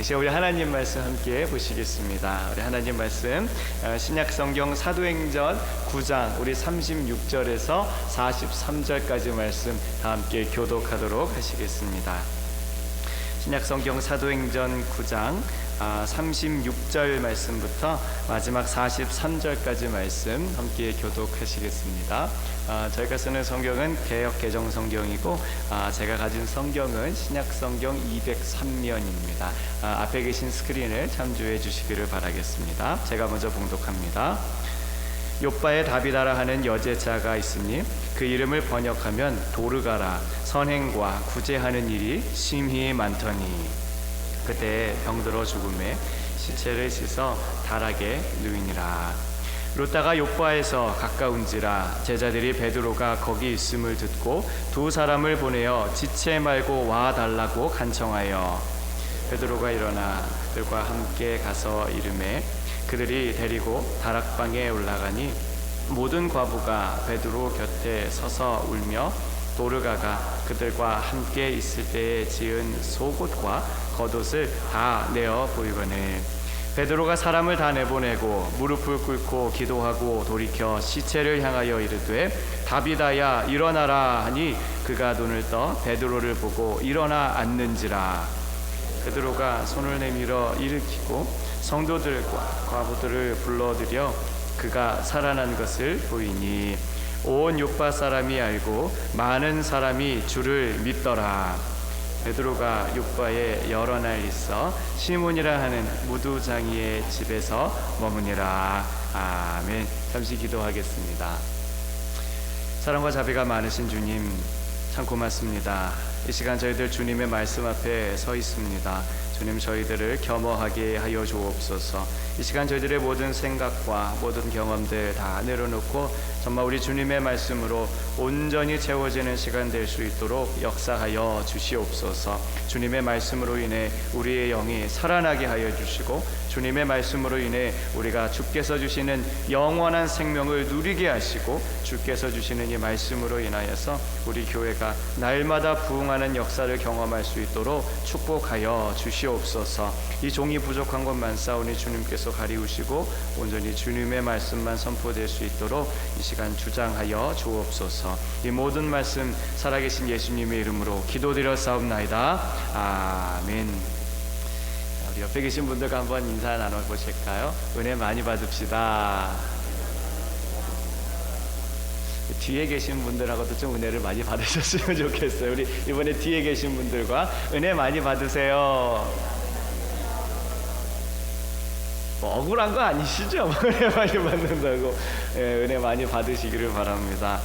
이제 우리 하나님 말씀 함께 보시겠습니다. 우리 하나님 말씀 신약성경 사도행전 9장 우리 36절에서 43절까지 말씀 다 함께 교독하도록 하시겠습니다. 신약성경 사도행전 9장 36절 말씀부터 마지막 43절까지 말씀 함께 교독하시겠습니다. 저희가 쓰는 성경은 개역 개정 성경이고 제가 가진 성경은 신약성경 203면입니다. 앞에 계신 스크린을 참조해 주시기를 바라겠습니다. 제가 먼저 봉독합니다. 욥바에 다비다라 하는 여제자가 있으니 그 이름을 번역하면 도르가라. 선행과 구제하는 일이 심히 많더니 그때 병들어 죽음에 시체를 씻어 다락에 누이니라. 롯다가 욥바에서 가까운지라 제자들이 베드로가 거기 있음을 듣고 두 사람을 보내어 지체 말고 와 달라고 간청하여 베드로가 일어나 그들과 함께 가서 이르매 그들이 데리고 다락방에 올라가니 모든 과부가 베드로 곁에 서서 울며 도르가가 그들과 함께 있을 때에 지은 속옷과 겉옷을 다 내어 보이거늘 베드로가 사람을 다 내보내고 무릎을 꿇고 기도하고 돌이켜 시체를 향하여 이르되 다비다야 일어나라 하니 그가 눈을 떠 베드로를 보고 일어나 앉는지라. 베드로가 손을 내밀어 일으키고 성도들과 과부들을 불러들여 그가 살아난 것을 보이니 온 욥바 사람이 알고 많은 사람이 주를 믿더라. 베드로가 욥바에 여러 날 있어 시몬이라 하는 무두장이의 집에서 머무니라. 아멘. 잠시 기도하겠습니다. 사랑과 자비가 많으신 주님 참 고맙습니다. 이 시간 저희들 주님의 말씀 앞에 서 있습니다. 주님 저희들을 겸허하게 하여 주옵소서. 이 시간 저희들의 모든 생각과 모든 경험들 다 내려놓고 정말 우리 주님의 말씀으로 온전히 채워지는 시간 될 수 있도록 역사하여 주시옵소서. 주님의 말씀으로 인해 우리의 영이 살아나게 하여 주시고 주님의 말씀으로 인해 우리가 주께서 주시는 영원한 생명을 누리게 하시고 주께서 주시는 이 말씀으로 인하여서 우리 교회가 날마다 부흥하는 역사를 경험할 수 있도록 축복하여 주시옵소서. 이 종이 부족한 것만 싸우니 주님께서 가리우시고 온전히 주님의 말씀만 선포될 수 있도록 이 시간 주장하여 주옵소서. 이 모든 말씀 살아계신 예수님의 이름으로 기도드렸사옵나이다. 아멘. 우리 옆에 계신 분들과 한번 인사 나눠보실까요? 은혜 많이 받읍시다. 뒤에 계신 분들하고도 좀 은혜를 많이 받으셨으면 좋겠어요. 우리 이번에 뒤에 계신 분들과 은혜 많이 받으세요. 뭐 억울한 거 아니시죠? 은혜 많이 받는다고. 은혜 많이 받으시기를 바랍니다.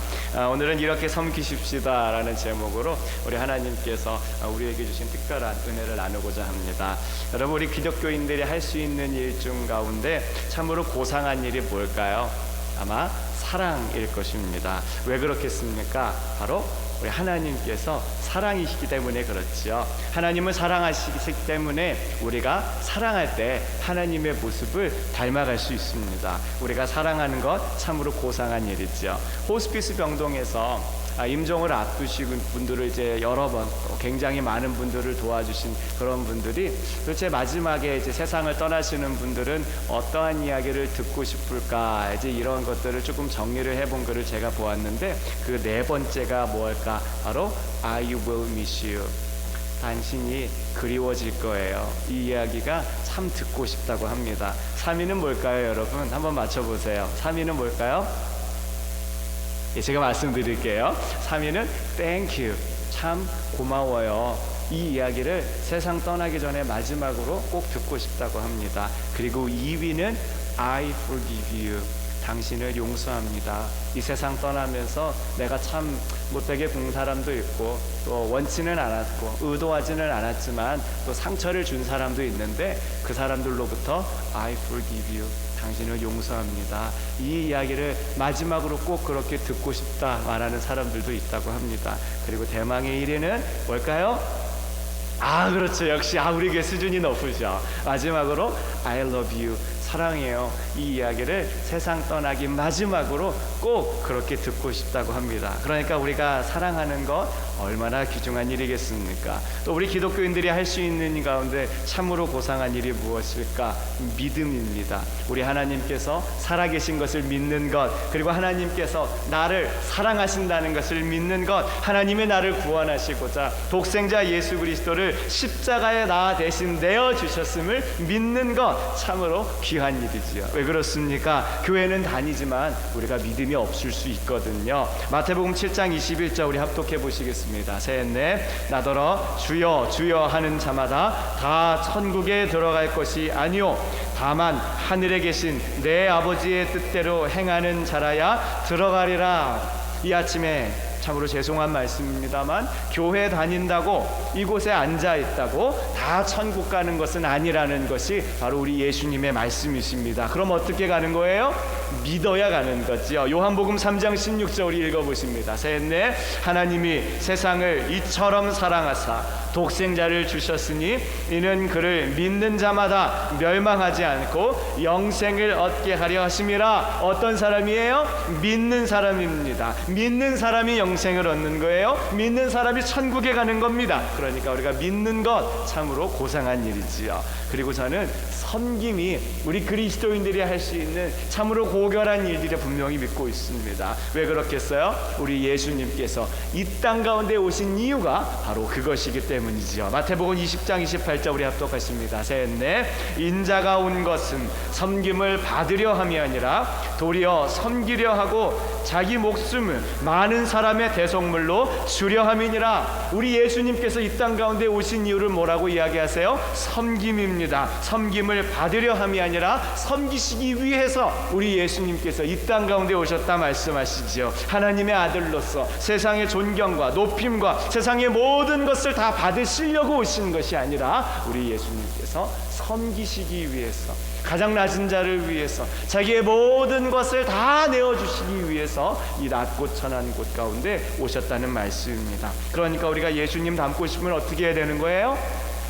오늘은 이렇게 섬기십시다 라는 제목으로 우리 하나님께서 우리에게 주신 특별한 은혜를 나누고자 합니다. 여러분 우리 기독교인들이 할 수 있는 일 중 가운데 참으로 고상한 일이 뭘까요? 아마 사랑일 것입니다. 왜 그렇겠습니까? 바로 우리 하나님께서 사랑이시기 때문에 그렇지요. 하나님을 사랑하시기 때문에 우리가 사랑할 때 하나님의 모습을 닮아갈 수 있습니다. 우리가 사랑하는 것 참으로 고상한 일이죠. 호스피스 병동에서 임종을 앞두신 분들을 이제 여러 번 굉장히 많은 분들을 도와주신 그런 분들이 도대체 마지막에 이제 세상을 떠나시는 분들은 어떠한 이야기를 듣고 싶을까 이제 이런 것들을 조금 정리를 해본 거를 제가 보았는데 그 네 번째가 뭘까? 바로 I will miss you. 당신이 그리워질 거예요. 이 이야기가 참 듣고 싶다고 합니다. 3위는 뭘까요, 여러분? 한번 맞춰보세요. 3위는 뭘까요? 제가 말씀드릴게요. 3위는 Thank you. 참 고마워요. 이 이야기를 세상 떠나기 전에 마지막으로 꼭 듣고 싶다고 합니다. 그리고 2위는 I forgive you. 당신을 용서합니다. 이 세상 떠나면서 내가 참 못되게 군 사람도 있고 또 원치는 않았고 의도하지는 않았지만 또 상처를 준 사람도 있는데 그 사람들로부터 I forgive you. 당신을 용서합니다. 이 이야기를 마지막으로 꼭 그렇게 듣고 싶다 말하는 사람들도 있다고 합니다. 그리고 대망의 1위는 뭘까요? 그렇죠. 역시 우리 교회 수준이 높으셔. 마지막으로 I love you. 사랑해요. 이 이야기를 세상 떠나기 마지막으로 꼭 그렇게 듣고 싶다고 합니다. 그러니까 우리가 사랑하는 것 얼마나 귀중한 일이겠습니까? 또 우리 기독교인들이 할 수 있는 가운데 참으로 고상한 일이 무엇일까? 믿음입니다. 우리 하나님께서 살아계신 것을 믿는 것, 그리고 하나님께서 나를 사랑하신다는 것을 믿는 것, 하나님의 나를 구원하시고자 독생자 예수 그리스도를 십자가에 나 대신 내어주셨음을 믿는 것, 참으로 귀한 일이지요. 왜 그렇습니까? 교회는 다니지만 우리가 믿음이 없을 수 있거든요. 마태복음 7장 21절 우리 합독해 보시겠습니다. 셋, 넷. 나더러 주여 주여 하는 자마다 다 천국에 들어갈 것이 아니요 다만 하늘에 계신 내 아버지의 뜻대로 행하는 자라야 들어가리라. 이 아침에 참으로 죄송한 말씀입니다만 교회 다닌다고 이곳에 앉아있다고 다 천국 가는 것은 아니라는 것이 바로 우리 예수님의 말씀이십니다. 그럼 어떻게 가는 거예요? 믿어야 가는 거죠. 요한복음 3장 16절 우리 읽어보십니다. 셋, 넷. 하나님이 세상을 이처럼 사랑하사 독생자를 주셨으니 이는 그를 믿는 자마다 멸망하지 않고 영생을 얻게 하려 하심이라. 어떤 사람이에요? 믿는 사람입니다. 믿는 사람이 영생을 얻는 거예요. 믿는 사람이 천국에 가는 겁니다. 그러니까 우리가 믿는 것 참으로 고상한 일이지요. 그리고 저는 섬김이 우리 그리스도인들이 할 수 있는 참으로 고결한 일들을 분명히 믿고 있습니다. 왜 그렇겠어요? 우리 예수님께서 이 땅 가운데 오신 이유가 바로 그것이기 때문이지요. 마태복음 20장 28절 우리 합독하십니다. 셋, 넷. 인자가 온 것은 섬김을 받으려 함이 아니라 도리어 섬기려 하고 자기 목숨을 많은 사람의 대속물로 주려 함이니라. 우리 예수님께서 이 땅 가운데 오신 이유를 뭐라고 이야기하세요? 섬김입니다. 섬김을 받으려 함이 아니라 섬기시기 위해서 우리 예수님께서 이 땅 가운데 오셨다 말씀하시지요. 하나님의 아들로서 세상의 존경과 높임과 세상의 모든 것을 다 받으시려고 오신 것이 아니라 우리 예수님께서 섬기시기 위해서, 가장 낮은 자를 위해서, 자기의 모든 것을 다 내어주시기 위해서 이 낮고 천한 곳 가운데 오셨다는 말씀입니다. 그러니까 우리가 예수님 닮고 싶으면 어떻게 해야 되는 거예요?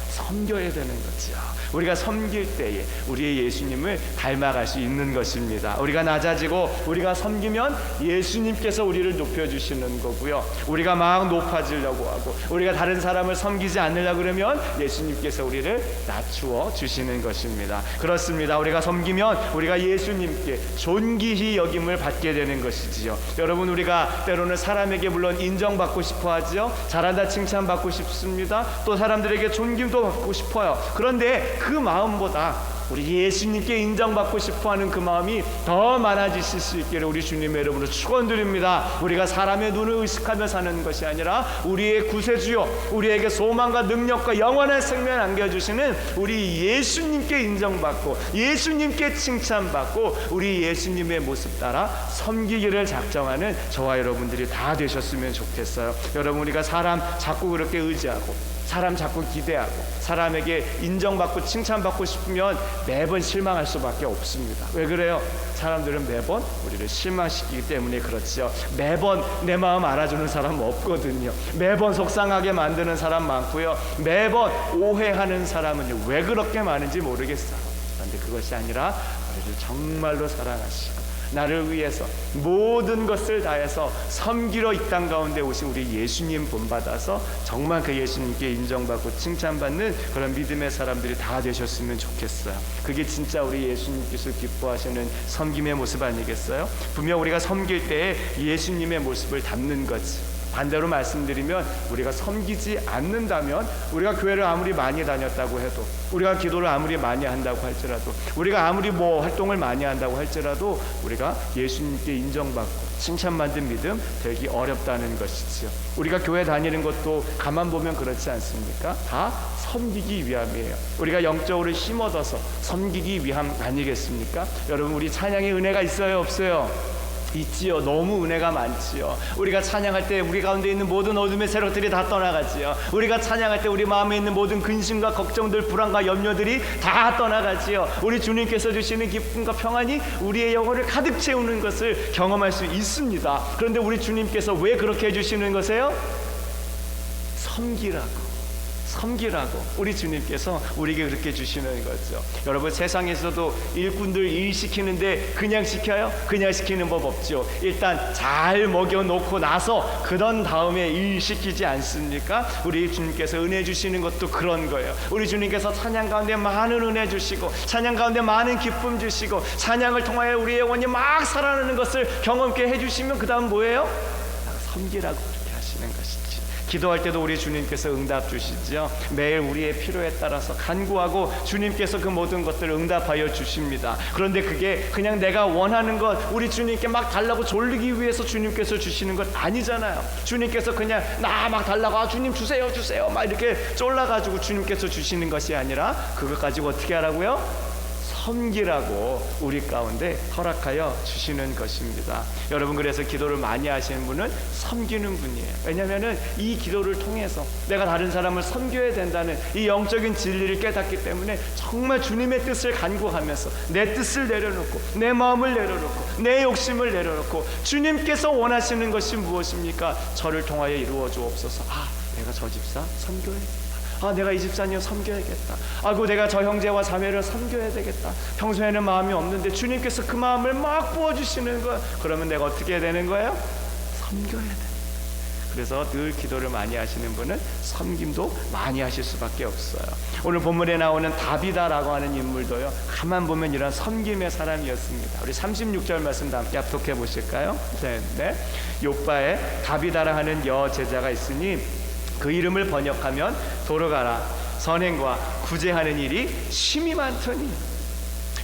섬겨야 되는 거죠. 우리가 섬길 때에 우리의 예수님을 닮아갈 수 있는 것입니다. 우리가 낮아지고 우리가 섬기면 예수님께서 우리를 높여주시는 거고요. 우리가 막 높아지려고 하고 우리가 다른 사람을 섬기지 않으려고 그러면 예수님께서 우리를 낮추어 주시는 것입니다. 그렇습니다. 우리가 섬기면 우리가 예수님께 존귀히 여김을 받게 되는 것이지요. 여러분, 우리가 때로는 사람에게 물론 인정받고 싶어 하지요. 잘한다 칭찬받고 싶습니다. 또 사람들에게 존김도 받고 싶어요. 그런데 그 마음보다 우리 예수님께 인정받고 싶어하는 그 마음이 더 많아지실 수 있기를 우리 주님의 이름으로 축원드립니다. 우리가 사람의 눈을 의식하며 사는 것이 아니라 우리의 구세주요, 우리에게 소망과 능력과 영원한 생명을 안겨주시는 우리 예수님께 인정받고 예수님께 칭찬받고 우리 예수님의 모습 따라 섬기기를 작정하는 저와 여러분들이 다 되셨으면 좋겠어요. 여러분, 우리가 사람 자꾸 그렇게 의지하고 사람 자꾸 기대하고 사람에게 인정받고 칭찬받고 싶으면 매번 실망할 수밖에 없습니다. 왜 그래요? 사람들은 매번 우리를 실망시키기 때문에 그렇지요. 매번 내 마음 알아주는 사람 없거든요. 매번 속상하게 만드는 사람 많고요. 매번 오해하는 사람은 왜 그렇게 많은지 모르겠어요. 그런데 그것이 아니라 우리를 정말로 사랑하시고 나를 위해서 모든 것을 다해서 섬기러 이 땅 가운데 오신 우리 예수님 본받아서 정말 그 예수님께 인정받고 칭찬받는 그런 믿음의 사람들이 다 되셨으면 좋겠어요. 그게 진짜 우리 예수님께서 기뻐하시는 섬김의 모습 아니겠어요? 분명 우리가 섬길 때에 예수님의 모습을 담는 거지. 반대로 말씀드리면 우리가 섬기지 않는다면 우리가 교회를 아무리 많이 다녔다고 해도, 우리가 기도를 아무리 많이 한다고 할지라도, 우리가 아무리 활동을 많이 한다고 할지라도 우리가 예수님께 인정받고 칭찬받는 믿음 되기 어렵다는 것이지요. 우리가 교회 다니는 것도 가만 보면 그렇지 않습니까? 다 섬기기 위함이에요. 우리가 영적으로 힘 얻어서 섬기기 위함 아니겠습니까? 여러분, 우리 찬양의 은혜가 있어요, 없어요? 있지요. 너무 은혜가 많지요. 우리가 찬양할 때 우리 가운데 있는 모든 어둠의 세력들이 다 떠나가지요. 우리가 찬양할 때 우리 마음에 있는 모든 근심과 걱정들, 불안과 염려들이 다 떠나가지요. 우리 주님께서 주시는 기쁨과 평안이 우리의 영혼을 가득 채우는 것을 경험할 수 있습니다. 그런데 우리 주님께서 왜 그렇게 해주시는 것이에요? 섬기라고, 섬기라고 우리 주님께서 우리에게 그렇게 주시는 거죠. 여러분, 세상에서도 일꾼들 일 시키는데 그냥 시켜요? 그냥 시키는 법 없죠. 일단 잘 먹여놓고 나서 그런 다음에 일 시키지 않습니까? 우리 주님께서 은혜 주시는 것도 그런 거예요. 우리 주님께서 찬양 가운데 많은 은혜 주시고 찬양 가운데 많은 기쁨 주시고 찬양을 통하여 우리의 영혼이 막 살아나는 것을 경험케 해주시면 그 다음 뭐예요? 섬기라고 그렇게 하시는 것이죠. 기도할 때도 우리 주님께서 응답 주시죠. 매일 우리의 필요에 따라서 간구하고 주님께서 그 모든 것들을 응답하여 주십니다. 그런데 그게 그냥 내가 원하는 것, 우리 주님께 막 달라고 졸리기 위해서 주님께서 주시는 것 아니잖아요. 주님께서 그냥 나 막 달라고 주님 주세요 주세요 막 이렇게 쫄라가지고 주님께서 주시는 것이 아니라 그것 가지고 어떻게 하라고요? 섬기라고 우리 가운데 허락하여 주시는 것입니다. 여러분, 그래서 기도를 많이 하시는 분은 섬기는 분이에요. 왜냐하면 이 기도를 통해서 내가 다른 사람을 섬겨야 된다는 이 영적인 진리를 깨닫기 때문에 정말 주님의 뜻을 간구하면서 내 뜻을 내려놓고 내 마음을 내려놓고 내 욕심을 내려놓고 주님께서 원하시는 것이 무엇입니까? 저를 통하여 이루어 주옵소서. 내가 저 집사 섬겨야겠다. 내가 이 집사님 섬겨야겠다. 아이고, 내가 저 형제와 자매를 섬겨야 되겠다. 평소에는 마음이 없는데 주님께서 그 마음을 막 부어주시는 거예요. 그러면 내가 어떻게 해야 되는 거예요? 섬겨야 돼. 그래서 늘 기도를 많이 하시는 분은 섬김도 많이 하실 수밖에 없어요. 오늘 본문에 나오는 다비다라고 하는 인물도요, 가만 보면 이런 섬김의 사람이었습니다. 우리 36절 말씀 함께 합독해 보실까요? 네. 욥바에 다비다라 하는 여제자가 있으니 그 이름을 번역하면 도로가라 선행과 구제하는 일이 심히 많더니.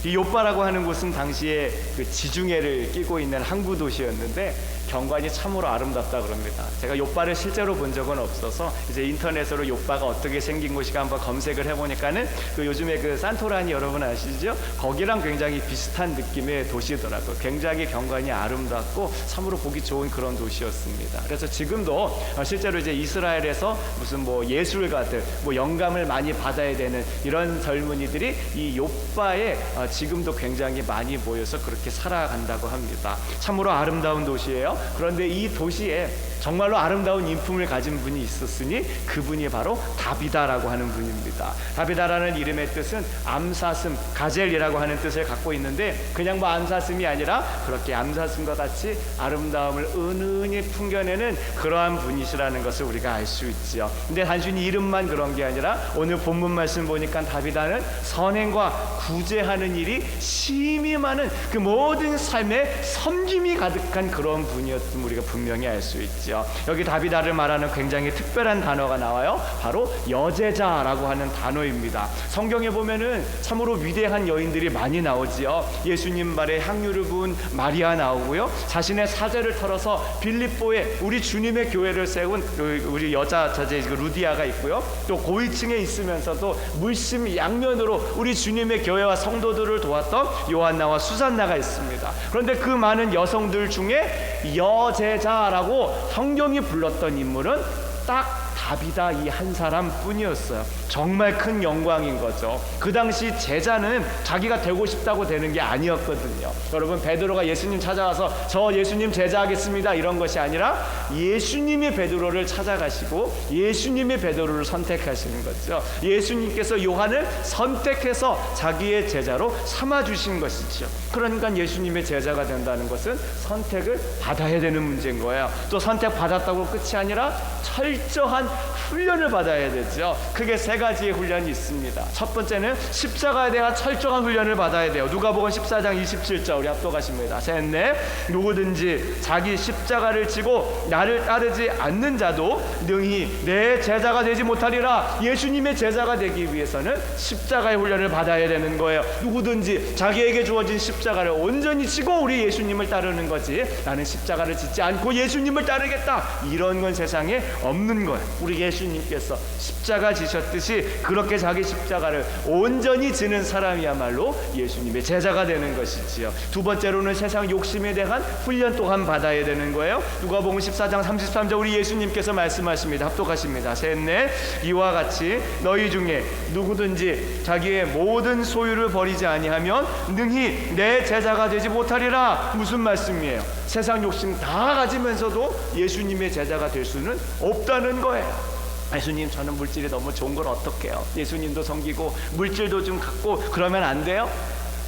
이 욥바라고 하는 곳은 당시에 그 지중해를 끼고 있는 항구 도시였는데 경관이 참으로 아름답다 그럽니다. 제가 욥바를 실제로 본 적은 없어서 이제 인터넷으로 욥바가 어떻게 생긴 곳인가 한번 검색을 해보니까는 그 요즘에 그 산토라니 여러분 아시죠? 거기랑 굉장히 비슷한 느낌의 도시더라고요. 굉장히 경관이 아름답고 참으로 보기 좋은 그런 도시였습니다. 그래서 지금도 실제로 이제 이스라엘에서 무슨 뭐 예술가들 뭐 영감을 많이 받아야 되는 이런 젊은이들이 이 욥바에 지금도 굉장히 많이 모여서 그렇게 살아간다고 합니다. 참으로 아름다운 도시예요. 그런데 이 도시에 정말로 아름다운 인품을 가진 분이 있었으니 그분이 바로 다비다라고 하는 분입니다. 다비다라는 이름의 뜻은 암사슴, 가젤이라고 하는 뜻을 갖고 있는데 그냥 뭐 암사슴이 아니라 그렇게 암사슴과 같이 아름다움을 은은히 풍겨내는 그러한 분이시라는 것을 우리가 알 수 있죠. 근데 단순히 이름만 그런 게 아니라 오늘 본문 말씀 보니까 다비다는 선행과 구제하는 일이 심히 많은 그 모든 삶에 섬김이 가득한 그런 분이었음을 우리가 분명히 알 수 있죠. 여기 다비다를 말하는 굉장히 특별한 단어가 나와요. 바로 여제자라고 하는 단어입니다. 성경에 보면은 참으로 위대한 여인들이 많이 나오지요. 예수님 발에 향유를 부은 마리아 나오고요. 자신의 사제를 털어서 빌립보에 우리 주님의 교회를 세운 우리 여자 자제 루디아가 있고요. 또 고위층에 있으면서도 물심 양면으로 우리 주님의 교회와 성도들을 도왔던 요한나와 수산나가 있습니다. 그런데 그 많은 여성들 중에 여제자라고 성경이 불렀던 인물은 딱 다비다 이 한 사람뿐이었어요. 정말 큰 영광인 거죠. 그 당시 제자는 자기가 되고 싶다고 되는 게 아니었거든요. 여러분, 베드로가 예수님 찾아와서 저 예수님 제자하겠습니다 이런 것이 아니라 예수님이 베드로를 찾아가시고 예수님이 베드로를 선택하시는 거죠. 예수님께서 요한을 선택해서 자기의 제자로 삼아주신 것이죠. 그러니까 예수님의 제자가 된다는 것은 선택을 받아야 되는 문제인 거예요. 또 선택받았다고 끝이 아니라 철저한 훈련을 받아야 되죠. 크게 세 가지의 훈련이 있습니다. 첫 번째는 십자가에 대한 철저한 훈련을 받아야 돼요. 누가복음 14장 27절 우리 합독하십니다. 셋, 넷. 누구든지 자기 십자가를 지고 나를 따르지 않는 자도 능히 내 제자가 되지 못하리라. 예수님의 제자가 되기 위해서는 십자가의 훈련을 받아야 되는 거예요. 누구든지 자기에게 주어진 십자가를 온전히 지고 우리 예수님을 따르는 거지, 나는 십자가를 짓지 않고 예수님을 따르겠다 이런 건 세상에 없는 거예요. 우리 예수님께서 십자가 지셨듯이 그렇게 자기 십자가를 온전히 지는 사람이야말로 예수님의 제자가 되는 것이지요. 두 번째로는 세상 욕심에 대한 훈련 또한 받아야 되는 거예요. 누가복음 14장 33절 우리 예수님께서 말씀하십니다. 합독하십니다. 셋, 넷. 이와 같이 너희 중에 누구든지 자기의 모든 소유를 버리지 아니하면 능히 내 제자가 되지 못하리라. 무슨 말씀이에요? 세상 욕심 다 가지면서도 예수님의 제자가 될 수는 없다는 거예요. 예수님, 저는 물질이 너무 좋은 걸 어떡해요? 예수님도 섬기고 물질도 좀 갖고 그러면 안 돼요?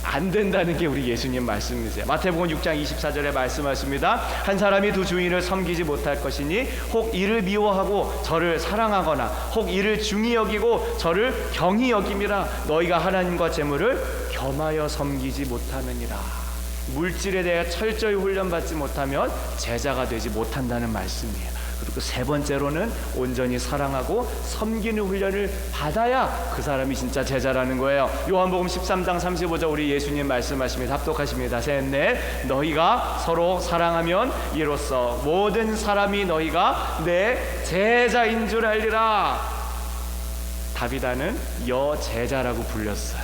안 된다는 게 우리 예수님 말씀이세요. 마태복음 6장 24절에 말씀하십니다. 한 사람이 두 주인을 섬기지 못할 것이니 혹 이를 미워하고 저를 사랑하거나 혹 이를 중히 여기고 저를 경히 여김이라. 너희가 하나님과 재물을 겸하여 섬기지 못하느니라. 물질에 대해 철저히 훈련받지 못하면 제자가 되지 못한다는 말씀이에요. 그리고 세 번째로는 온전히 사랑하고 섬기는 훈련을 받아야 그 사람이 진짜 제자라는 거예요. 요한복음 13장 35절 우리 예수님 말씀하십니다. 합독하십니다. 셋, 넷. 너희가 서로 사랑하면 이로써 모든 사람이 너희가 내 제자인 줄 알리라. 다비다는 여제자라고 불렸어요.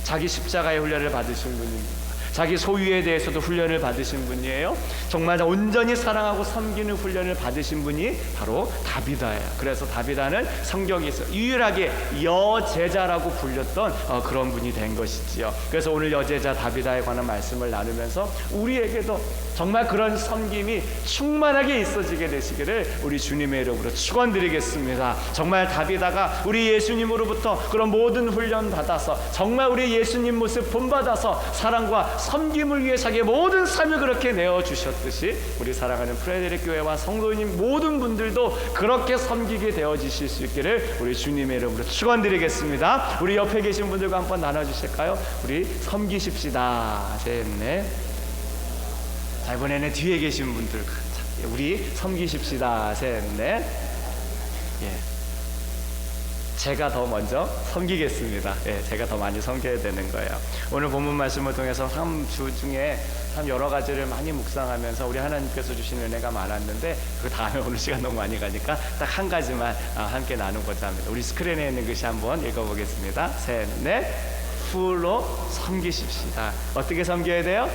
자기 십자가의 훈련을 받으신 분입니다. 자기 소유에 대해서도 훈련을 받으신 분이에요. 정말 온전히 사랑하고 섬기는 훈련을 받으신 분이 바로 다비다예요. 그래서 다비다는 성경에서 유일하게 여제자라고 불렸던 그런 분이 된 것이지요. 그래서 오늘 여제자 다비다에 관한 말씀을 나누면서 우리에게도 정말 그런 섬김이 충만하게 있어지게 되시기를 우리 주님의 이름으로 축원드리겠습니다. 정말 다비다가 우리 예수님으로부터 그런 모든 훈련 받아서 정말 우리 예수님 모습 본받아서 사랑과 섬김을 위해 자기의 모든 삶을 그렇게 내어주셨듯이 우리 사랑하는 프레데릭 교회와 성도님 모든 분들도 그렇게 섬기게 되어지실 수 있기를 우리 주님의 이름으로 축원드리겠습니다. 우리 옆에 계신 분들과 한번 나눠주실까요? 우리 섬기십시다. 셋, 넷. 자, 이번에는 뒤에 계신 분들 우리 섬기십시다. 셋, 넷. 예. 제가 더 먼저 섬기겠습니다. 예, 제가 더 많이 섬겨야 되는 거예요. 오늘 본문 말씀을 통해서 참 주 중에 참 여러 가지를 많이 묵상하면서 우리 하나님께서 주신 은혜가 많았는데 그 다음에 오늘 시간 너무 많이 가니까 딱 한 가지만 함께 나누고자 합니다. 우리 스크린에 있는 글씨 한번 읽어보겠습니다. 셋, 넷. 풀로 섬기십시다. 어떻게 섬겨야 돼요?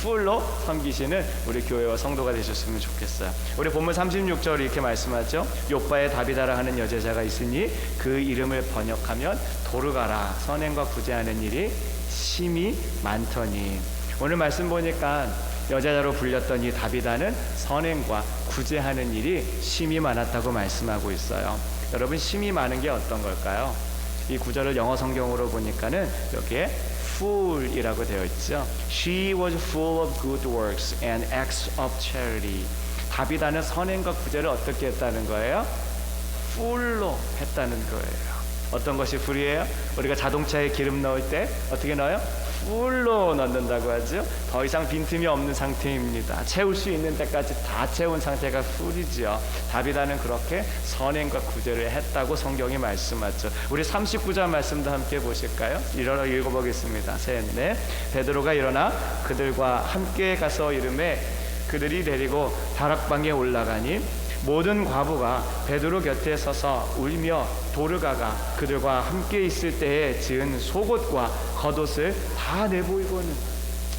풀로 섬기시는 우리 교회와 성도가 되셨으면 좋겠어요. 우리 본문 36절 이렇게 말씀하죠. 욥바에 다비다라 하는 여제자가 있으니 그 이름을 번역하면 도르가라. 선행과 구제하는 일이 심히 많더니. 오늘 말씀 보니까 여제자로 불렸던 이 다비다는 선행과 구제하는 일이 심히 많았다고 말씀하고 있어요. 여러분, 심히 많은 게 어떤 걸까요? 이 구절을 영어 성경으로 보니까는 여기에 full이라고 되어 있죠. She was full of good works and acts of charity. 다비다는 선행과 구제를 어떻게 했다는 거예요? full로 했다는 거예요. 어떤 것이 full이에요? 우리가 자동차에 기름 넣을 때 어떻게 넣어요? full로 넣는다고 하죠. 더 이상 빈틈이 없는 상태입니다. 채울 수 있는 데까지 다 채운 상태가 full이죠. 다비다는 그렇게 선행과 구제를 했다고 성경이 말씀하죠. 우리 39절 말씀도 함께 보실까요? 일어나 읽어보겠습니다. 셋, 넷. 베드로가 일어나 그들과 함께 가서 이르매 그들이 데리고 다락방에 올라가니 모든 과부가 베드로 곁에 서서 울며 도르가가 그들과 함께 있을 때에 지은 속옷과 겉옷을 다 내보이고는.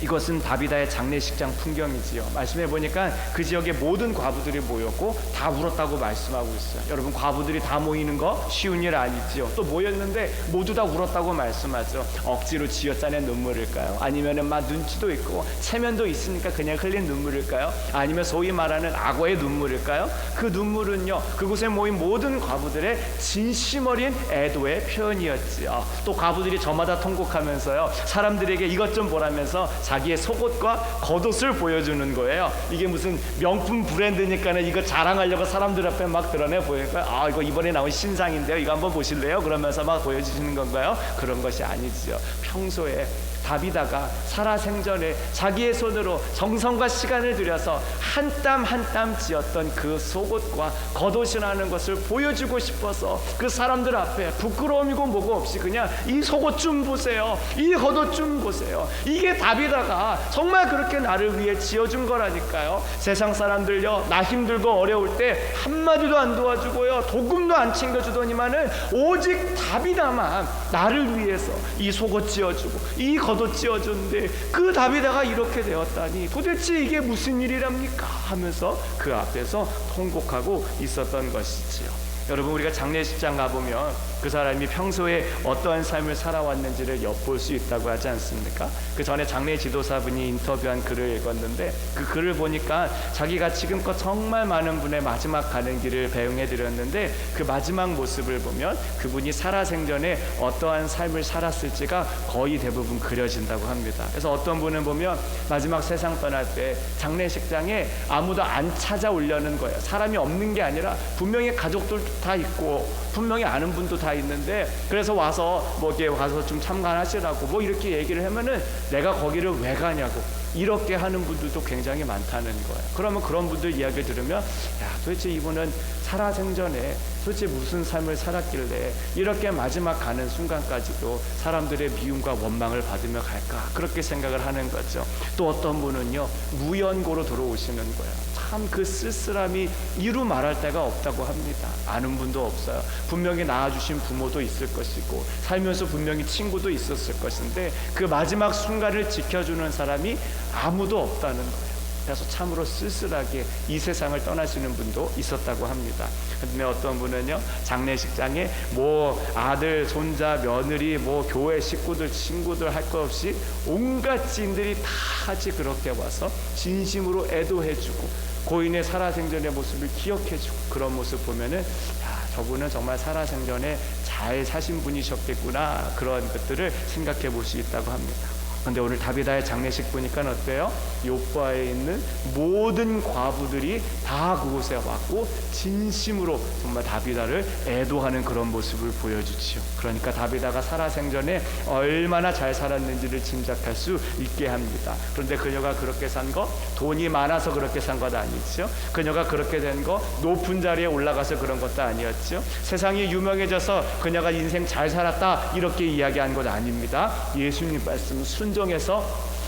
이것은 다비다의 장례식장 풍경이지요. 말씀해 보니까 그 지역의 모든 과부들이 모였고 다 울었다고 말씀하고 있어요. 여러분, 과부들이 다 모이는 거 쉬운 일 아니지요. 또 모였는데 모두 다 울었다고 말씀하죠. 억지로 쥐어짜낸 눈물일까요? 아니면은 막 눈치도 있고 체면도 있으니까 그냥 흘린 눈물일까요? 아니면 소위 말하는 악어의 눈물일까요? 그 눈물은요, 그곳에 모인 모든 과부들의 진심 어린 애도의 표현이었지요. 또 과부들이 저마다 통곡하면서요, 사람들에게 이것 좀 보라면서 자기의 속옷과 겉옷을 보여주는 거예요. 이게 무슨 명품 브랜드니까는 이거 자랑하려고 사람들 앞에 막 드러내 보이니까, 아, 이거 이번에 나온 신상인데요, 이거 한번 보실래요? 그러면서 막 보여주시는 건가요? 그런 것이 아니지요. 평소에 다비다가 살아생전에 자기의 손으로 정성과 시간을 들여서 한 땀 한 땀 지었던 그 속옷과 겉옷이라는 것을 보여주고 싶어서 그 사람들 앞에 부끄러움이고 뭐고 없이 그냥 이 속옷 좀 보세요, 이 겉옷 좀 보세요, 이게 다비다가 정말 그렇게 나를 위해 지어준 거라니까요. 세상 사람들요, 나 힘들고 어려울 때 한마디도 안 도와주고요, 도금도 안 챙겨주더니만은 오직 다비다만 나를 위해서 이 속옷 지어주고 이 겉옷 지어줬는데 그 다비다가 이렇게 되었다니 도대체 이게 무슨 일이랍니까 하면서 그 앞에서 통곡하고 있었던 것이지요. 여러분, 우리가 장례식장 가보면 그 사람이 평소에 어떠한 삶을 살아왔는지를 엿볼 수 있다고 하지 않습니까? 그 전에 장례 지도사분이 인터뷰한 글을 읽었는데, 그 글을 보니까 자기가 지금껏 정말 많은 분의 마지막 가는 길을 배웅해 드렸는데, 그 마지막 모습을 보면 그분이 살아생전에 어떠한 삶을 살았을지가 거의 대부분 그려진다고 합니다. 그래서 어떤 분은 보면 마지막 세상 떠날 때 장례식장에 아무도 안 찾아오려는 거예요. 사람이 없는 게 아니라 분명히 가족들도 다 있고 분명히 아는 분도 다 있는데, 그래서 와서 뭐 이렇게 와서 좀 참관하시라고 뭐 이렇게 얘기를 하면은 내가 거기를 왜 가냐고 이렇게 하는 분들도 굉장히 많다는 거예요. 그러면 그런 분들 이야기 들으면, 야, 도대체 이분은 살아생전에 도대체 무슨 삶을 살았길래 이렇게 마지막 가는 순간까지도 사람들의 미움과 원망을 받으며 갈까, 그렇게 생각을 하는 거죠. 또 어떤 분은요, 무연고로 들어오시는 거예요. 참 그 쓸쓸함이 이루 말할 데가 없다고 합니다. 아는 분도 없어요. 분명히 낳아주신 부모도 있을 것이고 살면서 분명히 친구도 있었을 것인데 그 마지막 순간을 지켜주는 사람이 아무도 없다는 거예요. 그래서 참으로 쓸쓸하게 이 세상을 떠나시는 분도 있었다고 합니다. 그런데 어떤 분은요, 장례식장에 뭐 아들, 손자, 며느리, 뭐 교회 식구들, 친구들 할 것 없이 온갖 지인들이 다 같이 그렇게 와서 진심으로 애도해주고 고인의 살아생전의 모습을 기억해주고, 그런 모습 보면은, 야, 저분은 정말 살아생전에 잘 사신 분이셨겠구나, 그런 것들을 생각해 볼 수 있다고 합니다. 그런데 오늘 다비다의 장례식 보니까 어때요? 욥과에 있는 모든 과부들이 다 그곳에 왔고 진심으로 정말 다비다를 애도하는 그런 모습을 보여주지요. 그러니까 다비다가 살아생전에 얼마나 잘 살았는지를 짐작할 수 있게 합니다. 그런데 그녀가 그렇게 산 거, 돈이 많아서 그렇게 산 것 아니죠. 그녀가 그렇게 된 거, 높은 자리에 올라가서 그런 것도 아니었죠. 세상이 유명해져서 그녀가 인생 잘 살았다 이렇게 이야기한 것 아닙니다. 예수님 말씀 순종해서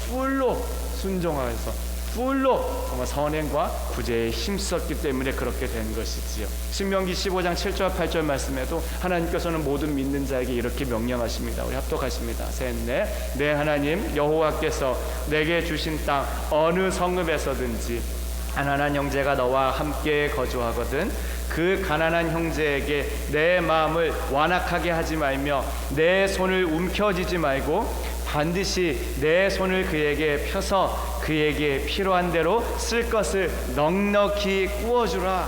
풀로 순종하면서 풀로 정말 선행과 구제에 힘썼기 때문에 그렇게 된 것이지요. 신명기 15장 7절 8절 말씀에도 하나님께서는 모든 믿는 자에게 이렇게 명령하십니다. 우리 합독하십니다. 셋, 넷. 내 하나님 여호와께서 내게 주신 땅 어느 성읍에서든지 가난한 형제가 너와 함께 거주하거든 그 가난한 형제에게 내 마음을 완악하게 하지 말며 내 손을 움켜쥐지 말고 반드시 내 손을 그에게 펴서 그에게 필요한 대로 쓸 것을 넉넉히 구워주라.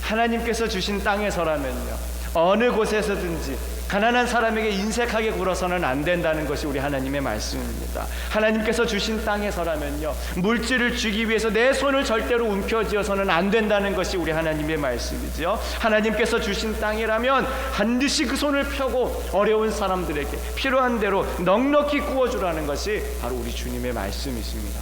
하나님께서 주신 땅에서라면요, 어느 곳에서든지 가난한 사람에게 인색하게 굴어서는 안 된다는 것이 우리 하나님의 말씀입니다. 하나님께서 주신 땅에서라면요, 물질을 주기 위해서 내 손을 절대로 움켜쥐어서는 안 된다는 것이 우리 하나님의 말씀이죠. 하나님께서 주신 땅이라면 반드시 그 손을 펴고 어려운 사람들에게 필요한 대로 넉넉히 구워주라는 것이 바로 우리 주님의 말씀이십니다.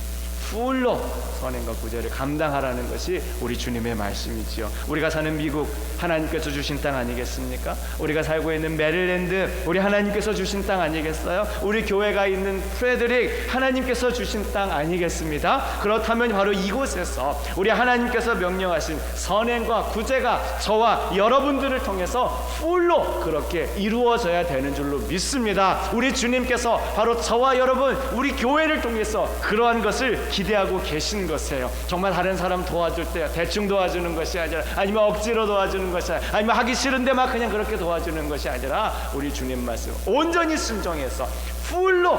풀로 선행과 구제를 감당하라는 것이 우리 주님의 말씀이지요. 우리가 사는 미국 하나님께서 주신 땅 아니겠습니까? 우리가 살고 있는 메릴랜드 우리 하나님께서 주신 땅 아니겠어요? 우리 교회가 있는 프레드릭 하나님께서 주신 땅 아니겠습니다? 그렇다면 바로 이곳에서 우리 하나님께서 명령하신 선행과 구제가 저와 여러분들을 통해서 풀로 그렇게 이루어져야 되는 줄로 믿습니다. 우리 주님께서 바로 저와 여러분 우리 교회를 통해서 그러한 것을 기대하고 계신 것이에요. 정말 다른 사람 도와줄 때 대충 도와주는 것이 아니라, 아니면 억지로 도와주는 것이 아니라, 아니면 하기 싫은데 막 그냥 그렇게 도와주는 것이 아니라 우리 주님 말씀 온전히 순종해서 풀로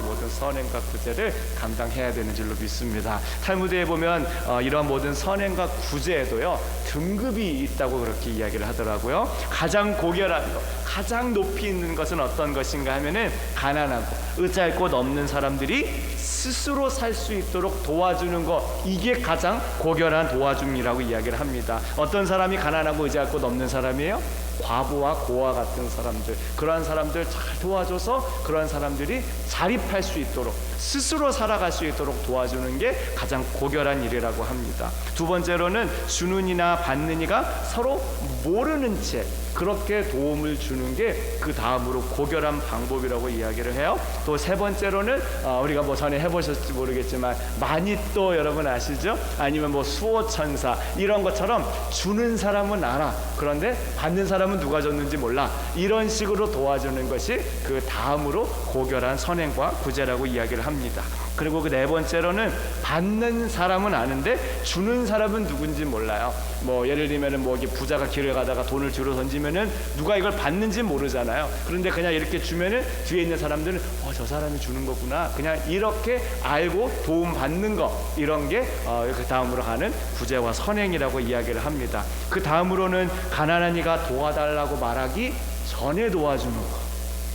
모든 선행과 구제를 감당해야 되는 줄로 믿습니다. 탈무드에 보면 이러한 모든 선행과 구제에도요 등급이 있다고 그렇게 이야기를 하더라고요. 가장 고결하고 가장 높이 있는 것은 어떤 것인가 하면은 가난하고 의지할 곳 없는 사람들이 스스로 살 수 있도록 도와주는 것, 이게 가장 고결한 도와줌이라고 이야기를 합니다. 어떤 사람이 가난하고 의지할 곳 없는 사람이에요? 과부와 고아 같은 사람들, 그러한 사람들 잘 도와줘서 그러한 사람들이 자립할 수 있도록 스스로 살아갈 수 있도록 도와주는 게 가장 고결한 일이라고 합니다. 두 번째로는 주는 이나 받는 이가 서로 모르는 채 그렇게 도움을 주는 게 그 다음으로 고결한 방법이라고 이야기를 해요. 또 세 번째로는 우리가 뭐 전에 해보셨을지 모르겠지만 마니또 여러분 아시죠? 아니면 뭐 수호천사 이런 것처럼 주는 사람은 알아, 그런데 받는 사람은 누가 줬는지 몰라, 이런 식으로 도와주는 것이 그 다음으로 고결한 선행과 구제라고 이야기를 합니다. 그리고 그 네 번째로는 받는 사람은 아는데 주는 사람은 누군지 몰라요. 뭐 예를 들면은 뭐 부자가 길을 가다가 돈을 뒤로 던지면은 누가 이걸 받는지 모르잖아요. 그런데 그냥 이렇게 주면은 뒤에 있는 사람들은 저 사람이 주는 거구나, 그냥 이렇게 알고 도움 받는 거, 이런 게 그 다음으로 가는 구제와 선행이라고 이야기를 합니다. 그 다음으로는 가난한 이가 도와달라고 말하기 전에 도와주는 거.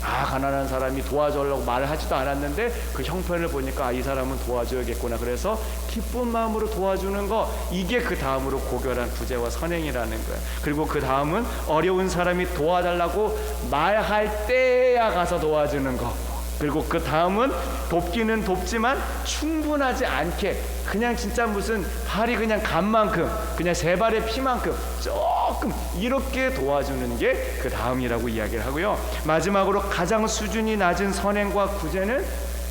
가난한 사람이 도와주려고 말을 하지도 않았는데 그 형편을 보니까 이 사람은 도와줘야겠구나, 그래서 기쁜 마음으로 도와주는 거, 이게 그 다음으로 고결한 구제와 선행이라는 거예요. 그리고 그 다음은 어려운 사람이 도와달라고 말할 때야 가서 도와주는 거. 그리고 그 다음은 돕기는 돕지만 충분하지 않게, 그냥 진짜 무슨 발이 그냥 간만큼, 그냥 세 발의 피만큼 조금 이렇게 도와주는 게 그 다음이라고 이야기를 하고요. 마지막으로 가장 수준이 낮은 선행과 구제는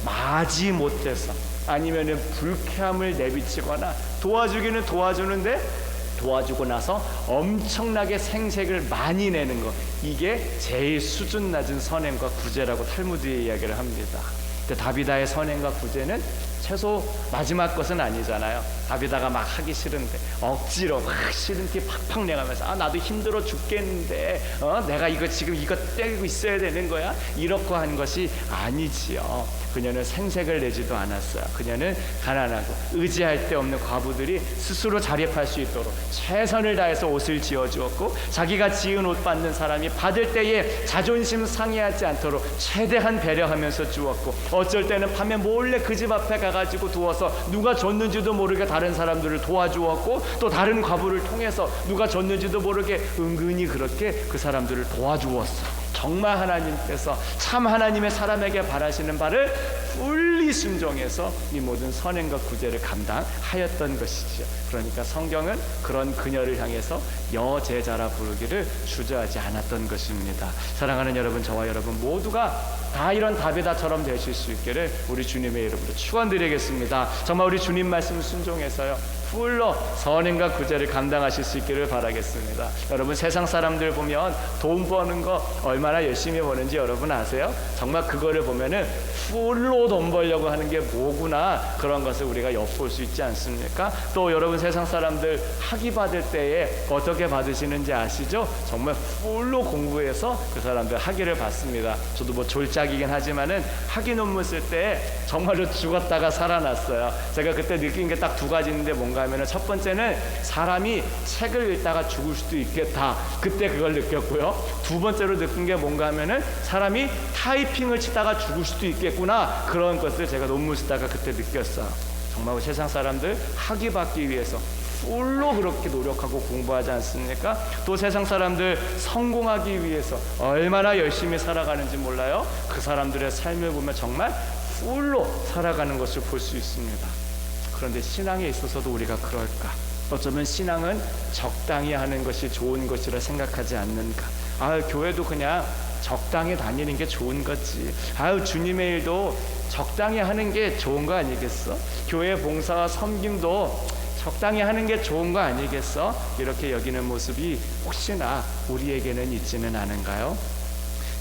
마지못해서 아니면은 불쾌함을 내비치거나, 도와주기는 도와주는데 도와주고 나서 엄청나게 생색을 많이 내는 것, 이게 제일 수준 낮은 선행과 구제라고 탈무드에 이야기를 합니다. 근데 다비다의 선행과 구제는 최소 마지막 것은 아니잖아요. 다비다가 막 하기 싫은데 억지로 막 싫은 티 팍팍 내가면서 나도 힘들어 죽겠는데 내가 이거 지금 이거 때리고 있어야 되는 거야, 이렇게 한 것이 아니지요. 그녀는 생색을 내지도 않았어요. 그녀는 가난하고 의지할 데 없는 과부들이 스스로 자립할 수 있도록 최선을 다해서 옷을 지어주었고, 자기가 지은 옷 받는 사람이 받을 때에 자존심 상해하지 않도록 최대한 배려하면서 주었고, 어쩔 때는 밤에 몰래 그 집 앞에 가가지고 두어서 누가 줬는지도 모르게 다른 사람들을 도와주었고, 또 다른 과부를 통해서 누가 줬는지도 모르게 은근히 그렇게 그 사람들을 도와주었어. 정말 하나님께서 참 하나님의 사람에게 바라시는 바를 fully 순종해서 이 모든 선행과 구제를 감당하였던 것이죠. 그러니까 성경은 그런 그녀를 향해서 여제자라 부르기를 주저하지 않았던 것입니다. 사랑하는 여러분, 저와 여러분 모두가 다 이런 다비다처럼 되실 수 있기를 우리 주님의 이름으로 축원드리겠습니다. 정말 우리 주님 말씀 순종해서요, 풀로 선행과 구제를 감당하실 수 있기를 바라겠습니다. 여러분, 세상 사람들 보면 돈 버는 거 얼마나 열심히 버는지 여러분 아세요? 정말 그거를 보면은 풀로 돈 벌려고 하는 게 뭐구나, 그런 것을 우리가 엿볼 수 있지 않습니까? 또 여러분, 세상 사람들 학위 받을 때에 어떻게 받으시는지 아시죠? 정말 풀로 공부해서 그 사람들 학위를 받습니다. 저도 뭐 졸작이긴 하지만은 학위 논문 쓸 때 정말로 죽었다가 살아났어요. 제가 그때 느낀 게 딱 두 가지 있는데, 뭔가 하면은 첫 번째는 사람이 책을 읽다가 죽을 수도 있겠다, 그때 그걸 느꼈고요. 두 번째로 느낀 게 뭔가 하면은 사람이 타이핑을 치다가 죽을 수도 있겠구나, 그런 것을 제가 논문 쓰다가 그때 느꼈어요. 정말 세상 사람들 학위 받기 위해서 풀로 그렇게 노력하고 공부하지 않습니까? 또 세상 사람들 성공하기 위해서 얼마나 열심히 살아가는지 몰라요? 그 사람들의 삶을 보면 정말 풀로 살아가는 것을 볼 수 있습니다. 그런데 신앙에 있어서도 우리가 그럴까? 어쩌면 신앙은 적당히 하는 것이 좋은 것이라 생각하지 않는가? 교회도 그냥 적당히 다니는 게 좋은 거지. 주님의 일도 적당히 하는 게 좋은 거 아니겠어? 교회 봉사와 섬김도 적당히 하는 게 좋은 거 아니겠어? 이렇게 여기는 모습이 혹시나 우리에게는 있지는 않은가요?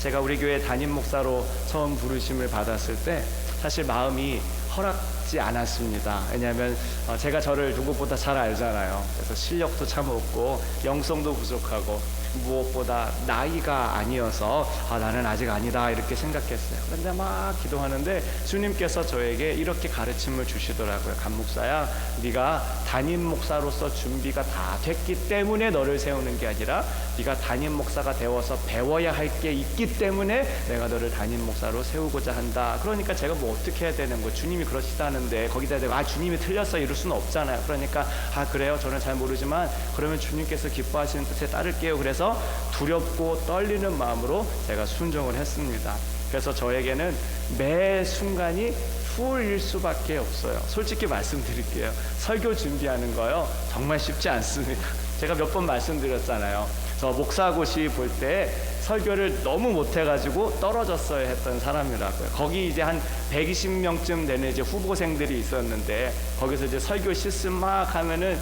제가 우리 교회 담임 목사로 처음 부르심을 받았을 때 사실 마음이 허락지 않았습니다. 왜냐하면 제가 저를 누구보다 잘 알잖아요. 그래서 실력도 참 없고 영성도 부족하고 무엇보다 나이가 아니어서 나는 아직 아니다, 이렇게 생각했어요. 그런데 막 기도하는데 주님께서 저에게 이렇게 가르침을 주시더라고요. 간목사야, 네가 담임 목사로서 준비가 다 됐기 때문에 너를 세우는 게 아니라 네가 담임 목사가 되어서 배워야 할 게 있기 때문에 내가 너를 담임 목사로 세우고자 한다. 그러니까 제가 뭐 어떻게 해야 되는 거예요? 주님이 그러시다는데 거기다 대고 주님이 틀렸어, 이럴 수는 없잖아요. 그러니까 그래요? 저는 잘 모르지만 그러면 주님께서 기뻐하시는 뜻에 따를게요. 그래서 두렵고 떨리는 마음으로 제가 순종을 했습니다. 그래서 저에게는 매 순간이 풀일 수밖에 없어요. 솔직히 말씀드릴게요. 설교 준비하는 거요, 정말 쉽지 않습니다. 제가 몇 번 말씀드렸잖아요. 저 목사고시 볼 때 설교를 너무 못해가지고 떨어졌어야 했던 사람이라고요. 거기 이제 한 120명쯤 되는 이제 후보생들이 있었는데 거기서 이제 설교 실습 막 하면은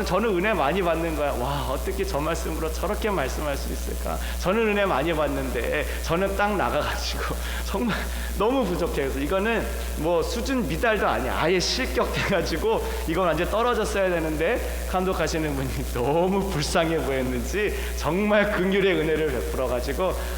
저는 은혜 많이 받는 거야. 와, 어떻게 저 말씀으로 저렇게 말씀할 수 있을까? 저는 은혜 많이 받는데 저는 딱 나가가지고 정말 너무 부족해서 이거는 뭐 수준 미달도 아니야. 아예 실격돼가지고 이건 완전 떨어졌어야 되는데 감독하시는 분이 너무 불쌍해 보였는지 정말 긍휼의 은혜를 베풀어가지고